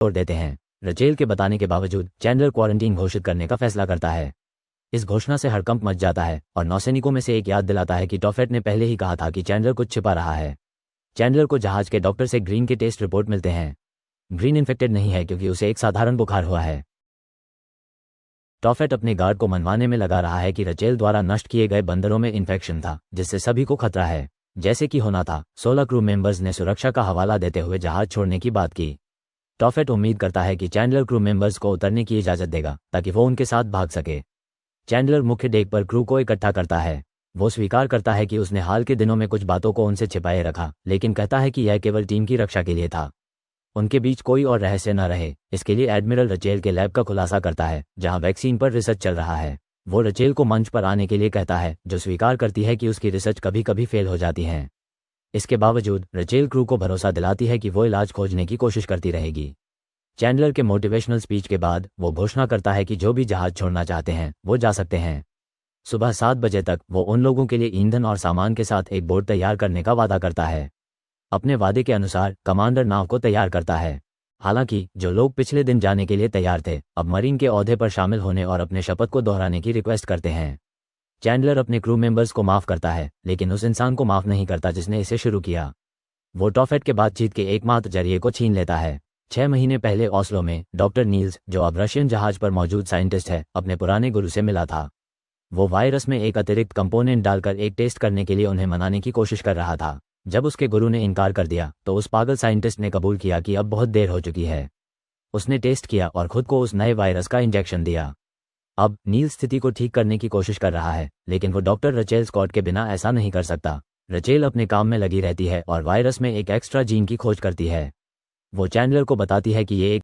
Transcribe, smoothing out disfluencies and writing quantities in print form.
छोड़ देते हैं। रचेल के बताने के बावजूद चैंडलर क्वारंटीन घोषित करने का फैसला करता है। इस घोषणा से हड़कंप मच जाता है और नौसैनिकों में से एक याद दिलाता है कि टॉफेट ने पहले ही कहा था कि चैंडलर कुछ छिपा रहा है। चैंडलर को जहाज के डॉक्टर से ग्रीन के टेस्ट रिपोर्ट मिलते हैं। ग्रीन इन्फेक्टेड नहीं है क्योंकि उसे एक साधारण बुखार हुआ है। टॉफेट अपने गार्ड को मनवाने में लगा रहा है कि रचेल द्वारा नष्ट किए गए बंदरों में इन्फेक्शन था, जिससे सभी को खतरा है। जैसे कि होना था, 16 क्रू मेंबर्स ने सुरक्षा का हवाला देते हुए जहाज छोड़ने की बात की। टॉफेट उम्मीद करता है कि चैंडलर क्रू मेंबर्स को उतरने की इजाजत देगा ताकि वो उनके साथ भाग सके। चैंडलर मुख्य डेक पर क्रू को इकट्ठा करता है। वो स्वीकार करता है कि उसने हाल के दिनों में कुछ बातों को उनसे छिपाए रखा, लेकिन कहता है कि यह केवल टीम की रक्षा के लिए था। उनके बीच कोई और रहस्य न रहे, इसके लिए एडमिरल रचेल के लैब का खुलासा करता है जहां वैक्सीन पर रिसर्च चल रहा है। वो रचेल को मंच पर आने के लिए कहता है, जो स्वीकार करती है कि उसकी रिसर्च कभी कभी फेल हो जाती है। इसके बावजूद रचेल क्रू को भरोसा दिलाती है कि वो इलाज खोजने की कोशिश करती रहेगी। चैंडलर के मोटिवेशनल स्पीच के बाद वो घोषणा करता है कि जो भी जहाज छोड़ना चाहते हैं वो जा सकते हैं। सुबह 7 बजे तक वो उन लोगों के लिए ईंधन और सामान के साथ एक बोट तैयार करने का वादा करता है। अपने वादे के अनुसार कमांडर नाव को तैयार करता है। हालांकि जो लोग पिछले दिन जाने के लिए तैयार थे, अब मरीन के ओहदे पर शामिल होने और अपने शपथ को दोहराने की रिक्वेस्ट करते हैं। चैंडलर अपने क्रू मेंबर्स को माफ करता है, लेकिन उस इंसान को माफ नहीं करता जिसने इसे शुरू किया। वो टॉफेट के बातचीत के एकमात्र जरिए को छीन लेता है। 6 महीने पहले ओस्लो में डॉक्टर नील्स, जो अब रशियन जहाज पर मौजूद साइंटिस्ट है, अपने पुराने गुरु से मिला था। वो वायरस में एक अतिरिक्त कंपोनेंट डालकर एक टेस्ट करने के लिए उन्हें मनाने की कोशिश कर रहा था। जब उसके गुरु ने इनकार कर दिया तो उस पागल साइंटिस्ट ने कबूल किया कि अब बहुत देर हो चुकी है। उसने टेस्ट किया और खुद को उस नए वायरस का इंजेक्शन दिया। अब नील स्थिति को ठीक करने की कोशिश कर रहा है, लेकिन वो डॉक्टर रचेल स्कॉट के बिना ऐसा नहीं कर सकता। रचेल अपने काम में लगी रहती है और वायरस में एक एक्स्ट्रा जीन की खोज करती है। वो चैंडलर को बताती है कि ये एक